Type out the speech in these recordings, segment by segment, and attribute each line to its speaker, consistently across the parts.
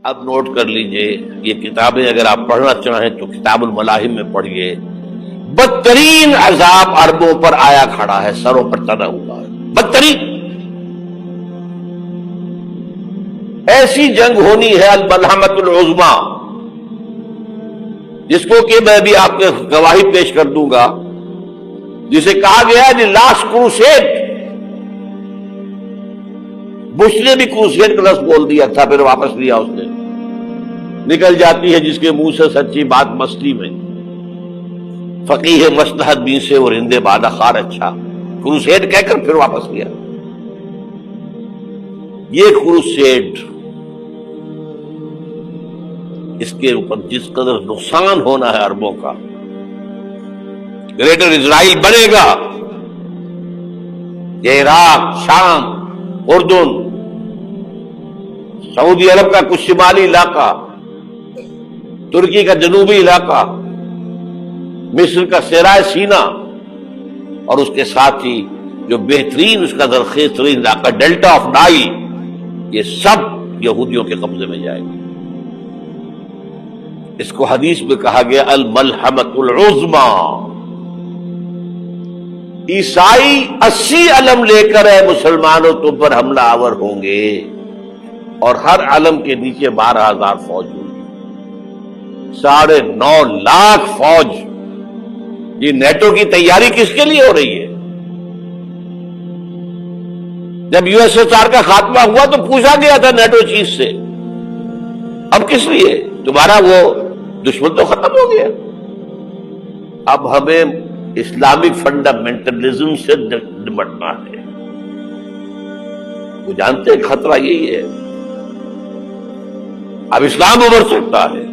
Speaker 1: اب نوٹ کر لیجئے، یہ کتابیں اگر آپ پڑھنا چاہیں تو کتاب الملاحم میں پڑھیے۔ بدترین عذاب عربوں پر آیا کھڑا ہے، سروں پر تنا ہوا ہے، بدترین ایسی جنگ ہونی ہے الملحمۃ العظما، جس کو کہ میں بھی آپ کے گواہی پیش کر دوں گا، جسے کہا گیا ہے دی لاسٹ کروسیڈ۔ بش نے بھی کروسیڈ کا لفظ بول دیا تھا، پھر واپس لیا اس نے۔ نکل جاتی ہے جس کے منہ سے سچی بات مستی میں، فقیہ مصلحت بین سے اور ہندے بادہ خار اچھا، کروسیڈ کہہ کر پھر واپس لیا۔ یہ کروسیڈ، اس کے اوپر جس قدر نقصان ہونا ہے عربوں کا، گریٹر اسرائیل بنے گا، یہ عراق، شام، اردن، سعودی عرب کا کچھ شمالی علاقہ، ترکی کا جنوبی علاقہ، مصر کا صحرائے سینا، اور اس کے ساتھ ہی جو بہترین اس کا زرخیز ترین علاقہ ڈیلٹا آف نائل، یہ سب یہودیوں کے قبضے میں جائے گا۔ اس کو حدیث میں کہا گیا الملحمۃ العظما۔ عیسائی 80 علم لے کر اے مسلمانوں تم پر حملہ آور ہوں گے، اور ہر علم کے نیچے 12,000 فوج ہوگی، 9.5 لاکھ فوج۔ یہ نیٹو کی تیاری کس کے لیے ہو رہی ہے؟ جب یو ایس ایس آر کا خاتمہ ہوا تو پوچھا گیا تھا نیٹو چیف سے، اب کس لیے؟ تمہارا وہ دشمن تو ختم ہو گیا، اب ہمیں اسلامک فنڈامنٹلزم سے نمٹنا ہے۔ وہ جانتے ہیں خطرہ یہی ہے، اب اسلام ابھر سکتا ہے،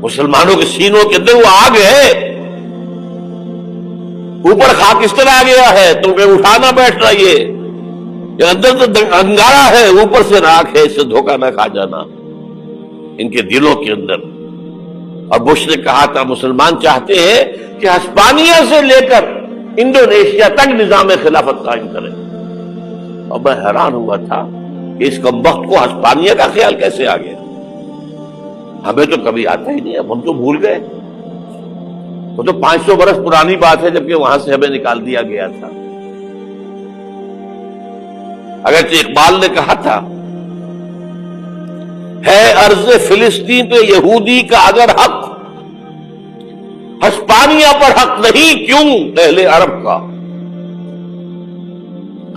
Speaker 1: مسلمانوں کے سینوں کے اندر وہ آگ ہے، اوپر خاکستر آ گیا ہے، تم پہ اٹھانا بیٹھ رہا، یہ اندر تو انگارہ ہے، اوپر سے راکھ ہے، اس سے دھوکہ نہ کھا جانا ان کے دلوں کے اندر۔ اور بش نے کہا تھا مسلمان چاہتے ہیں کہ ہسپانیہ سے لے کر انڈونیشیا تک نظام خلافت قائم کریں، اور میں حیران ہوا تھا کہ اس کمبخت کو ہسپانیہ کا خیال کیسے آ گیا؟ ہمیں تو کبھی آتا ہی نہیں، اب ہم تو بھول گئے، وہ تو 500 برس پرانی بات ہے، جبکہ وہاں سے ہمیں نکال دیا گیا تھا۔ اگرچہ اقبال نے کہا تھا ہے ارض فلسطین پہ یہودی کا اگر حق، ہسپانیہ پر حق نہیں کیوں اہل عرب کا؟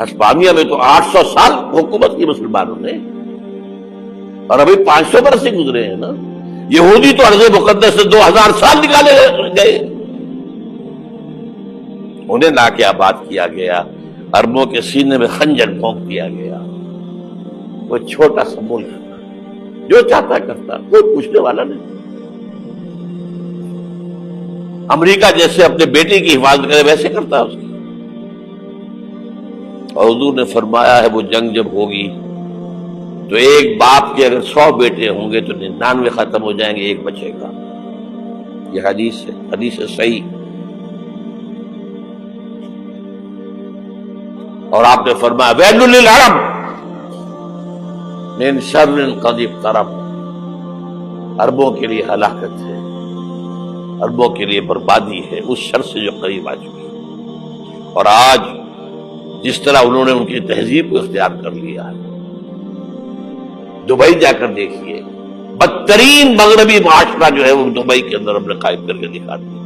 Speaker 1: ہسپانیہ میں تو 800 سال حکومت کی مسلمانوں نے، اور ابھی 500 برس سے گزرے ہیں نا۔ یہودی تو ارض مقدس سے 2000 سال نکالے گئے، انہیں لا کے آباد کیا گیا، عربوں کے سینے میں خنجر بھونک دیا گیا۔ وہ چھوٹا سا ملک جو چاہتا کرتا، کوئی پوچھنے والا نہیں۔ امریکہ جیسے اپنے بیٹے کی حفاظت کرے ویسے کرتا اس کی۔ اور حضور نے فرمایا ہے وہ جنگ جب ہوگی تو ایک باپ کے اگر 100 بیٹے ہوں گے تو 99 ختم ہو جائیں گے، ایک بچے گا۔ یہ حدیث ہے، حدیث صحیح۔ اور آپ نے فرمایا ویل للعرب من شر قد اقترب، عربوں کے لیے ہلاکت ہے، عربوں کے لیے بربادی ہے اس شر سے جو قریب آ چکی۔ اور آج جس طرح انہوں نے ان کی تہذیب کو اختیار کر لیا ہے، دبئی جا کر دیکھیے، بدترین مغربی معاشرہ جو ہے وہ دبئی کے اندر ہم نے قائم کر کے دکھا دیا۔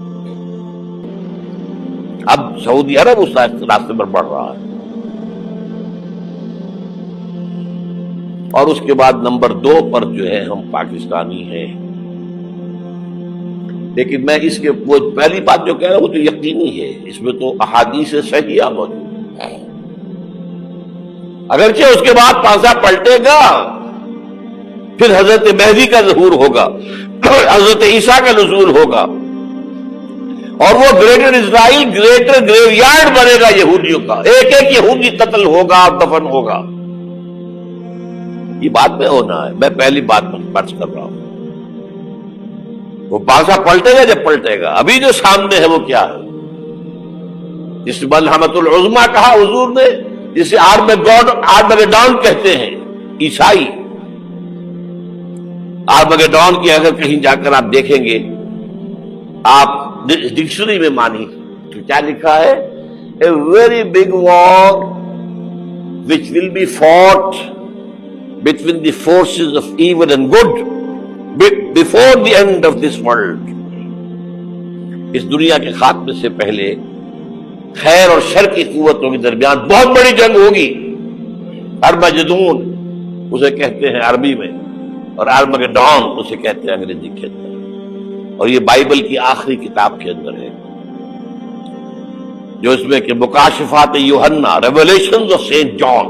Speaker 1: اب سعودی عرب اس راستے پر بڑھ رہا ہے۔ اور اس کے بعد نمبر 2 پر جو ہے ہم پاکستانی ہیں، لیکن میں اس کے وہ پہلی بات جو کہہ رہا ہوں وہ تو یقینی ہے، اس میں تو احادیث صحیحہ موجود ہے۔ اگرچہ اس کے بعد پانسا پلٹے گا، پھر حضرت مہدی کا ظہور ہوگا، حضرت عیسیٰ کا نزول ہوگا، اور وہ گریٹر اسرائیل گریٹر گریو یارڈ بنے گا یہودیوں کا، ایک ایک یہودی قتل ہوگا اور دفن ہوگا۔ یہ بات میں ہونا ہے، میں پہلی بات فرض کر رہا ہوں۔ وہ پانسا پلٹے گا جب پلٹے گا، ابھی جو سامنے ہے وہ کیا ہے؟ جس ملحمۃ العظما کہا حضور نے، جسے آرمیگیڈون کہتے ہیں عیسائی، आर्मगेडॉन की अगर कहीं जाकर आप देखेंगे, आप डिक्शनरी में मानी तो क्या लिखा है, a very big war which will be fought between the forces of evil and good before the end of this world. इस दुनिया के खात्मे से पहले खैर और शर की कुव्वतों के दरमियान बहुत बड़ी जंग होगी। अर्मगेदोन उसे कहते हैं अरबी में, और आर्मगेडॉन उसे कहते हैं अंग्रेजी के अंदर। और ये बाइबल की आखिरी किताब के अंदर है, जो इसमें कि मुकाशफात यूहन्ना, रेवलेशंस ऑफ सेंट जॉन,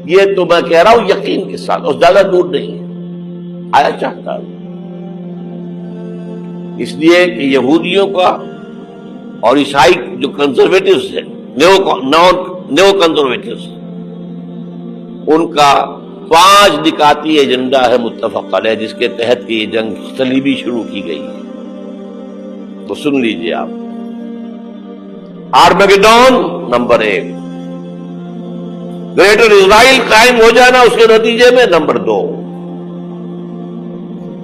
Speaker 1: ये तो मैं कह रहा हूं यकीन के साथ, और ज्यादा दूर नहीं है, आया चाहता हूं। इसलिए कि यहूदियों का और ईसाई जो कंजर्वेटिव्स है, न्यो कंजर्वेटिव्स, उनका 5 निकाती एजेंडा है मुत्तफक अलैह, जिसके तहत ये जंग सलीबी शुरू की गई है। तो सुन लीजिए आप। आर्मगेडॉन नंबर 1, ग्रेटर इजराइल कायम हो जाना उसके नतीजे में नंबर 2,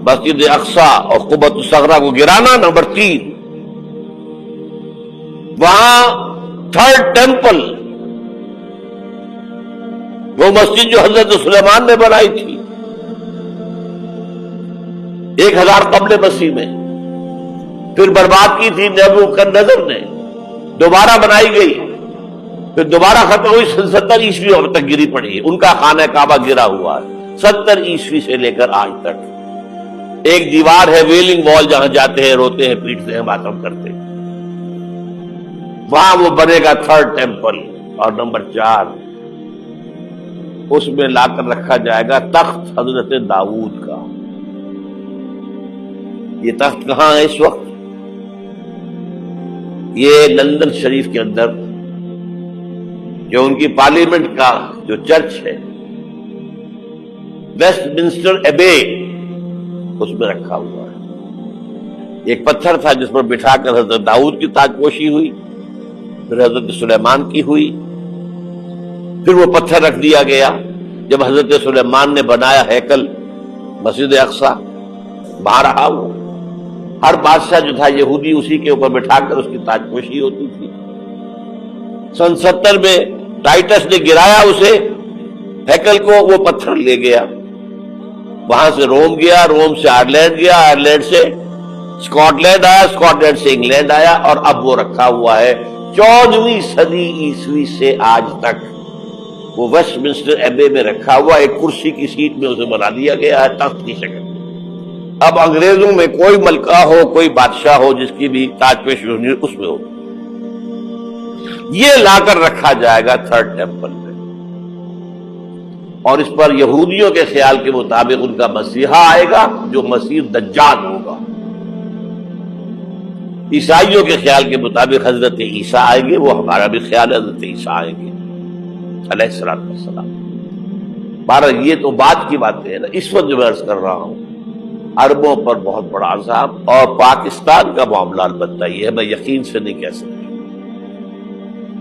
Speaker 1: मस्जिद अक्सा और कुबत सगरा को गिराना नंबर 3, वहां 3rd टेंपल, वो मस्जिद जो हजरत सुलेमान ने बनाई थी 1000 कब्ल मसीह में, फिर बर्बाद की थी नेबूकदनेस्सर ने, दोबारा बनाई गई, फिर दोबारा खत्म हुई, 70 ईस्वी अब तक गिरी पड़ी है। उनका खाना काबा गिरा हुआ है 70 ईस्वी से लेकर आज तक। एक दीवार है वेलिंग वॉल, जहां जाते हैं, रोते हैं, पीटते हैं, मातम करते हैं, वहां वो बनेगा 3rd टेंपल। और नंबर 4, उसमें लाकर रखा जाएगा तख्त हजरत दाऊद का। ये तख्त कहां है इस वक्त? ये लंदन शरीफ के अंदर जो उनकी पार्लियामेंट का जो चर्च है, वेस्टमिंस्टर एबे, उसमें रखा हुआ है। एक पत्थर था जिस पर बिठाकर हजरत दाऊद की ताजपोशी हुई, फिर हजरत सुलेमान की हुई, फिर वो पत्थर रख दिया गया जब हजरत सुलेमान ने बनाया हैकल मस्जिद अक्सा, वहां रहा वो। हर बादशाह जो था यहूदी, उसी के ऊपर बिठाकर उसकी ताजपोशी होती थी। सन 70 में टाइटस ने गिराया उसे, हैकल को, वो पत्थर ले गया, वहां से रोम गया, रोम से आयरलैंड गया, आयरलैंड से स्कॉटलैंड आया, स्कॉटलैंड से इंग्लैंड आया, और अब वो रखा हुआ है 14वीं सदी ईस्वी से आज तक। वो वेस्टमिंस्टर एबे में रखा हुआ, एक कुर्सी की सीट में उसे बना दिया गया है तख्त की शक्ल। अब अंग्रेजों में कोई मलका हो, कोई बादशाह हो जिसकी भी ताजपोशी होनी, उसमें हो, ये लाकर रखा जाएगा 3rd टेंपल में। और इस पर यहूदियों के ख्याल के मुताबिक उनका मसीहा आएगा, जो मसीह दज्जाल होगा। ईसाइयों के ख्याल के मुताबिक हजरत ईसा आएंगे, वो हमारा भी ख्याल है हजरत ईसा आएंगे अलैहिस्सलाम। भारत, ये तो बात की बातें है ना। इस वक्त जो मैं अर्ज कर रहा हूं, अरबों पर बहुत बड़ा अज़ाब, और पाकिस्तान का मामला अलबत्ता ये है, मैं यकीन से नहीं कह सकता।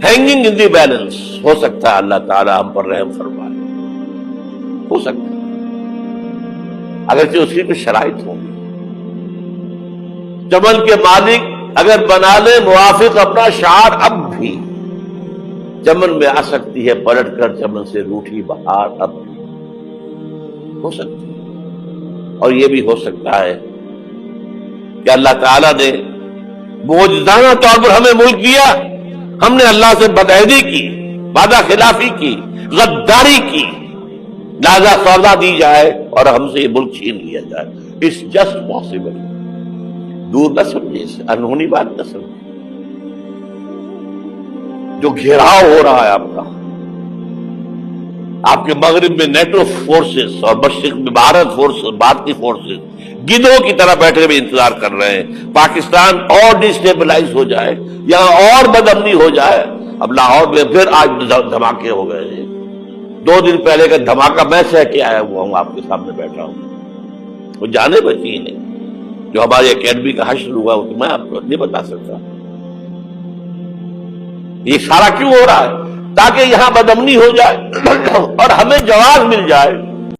Speaker 1: हैंगिंग इन द बैलेंस, हो सकता है अल्लाह ताला हम पर रहम फरमाए, हो सकता है, अगरचे उसकी कुछ शराइत होंगी। चमन के मालिक अगर बना ले मुआफिक अपना शार, अब भी चमन में आ सकती है पलट कर चमन से रूठी बहार, अब भी हो सकती है। और यह भी हो सकता है कि अल्लाह ताला ने मौजूदाना तौर पर हमें मुल्क दिया, हमने अल्लाह से बदअहदी की, वादा खिलाफी की, गद्दारी की, लिहाजा सौदा दी जाए और हमसे ये मुल्क छीन लिया जाए। It's just possible. दूर न समझे, इसे अनहोनी बात न समझे। जो घेराव हो रहा है आपके मगरिब में नेटो फोर्सेस और मशरिक में भारत फोर्सेस, भारतीय फोर्सेस गिद्धों की तरह बैठे हुए इंतजार कर रहे हैं पाकिस्तान और डिस्टेबलाइज हो जाए, यहां और बदअमनी हो जाए। अब लाहौर में फिर आज धमाके हो गए हैं। 2 दिन पहले का धमाका मैं सह के आया हुआ हूं, आपके सामने बैठा हूं। वो जाने बची नहीं, जो हमारी अकेडमी का हश्र हुआ वो तो मैं आपको नहीं बता सकता। ये सारा क्यों हो रहा है? ताकि यहां बदअमनी हो जाए और हमें जवाब मिल जाए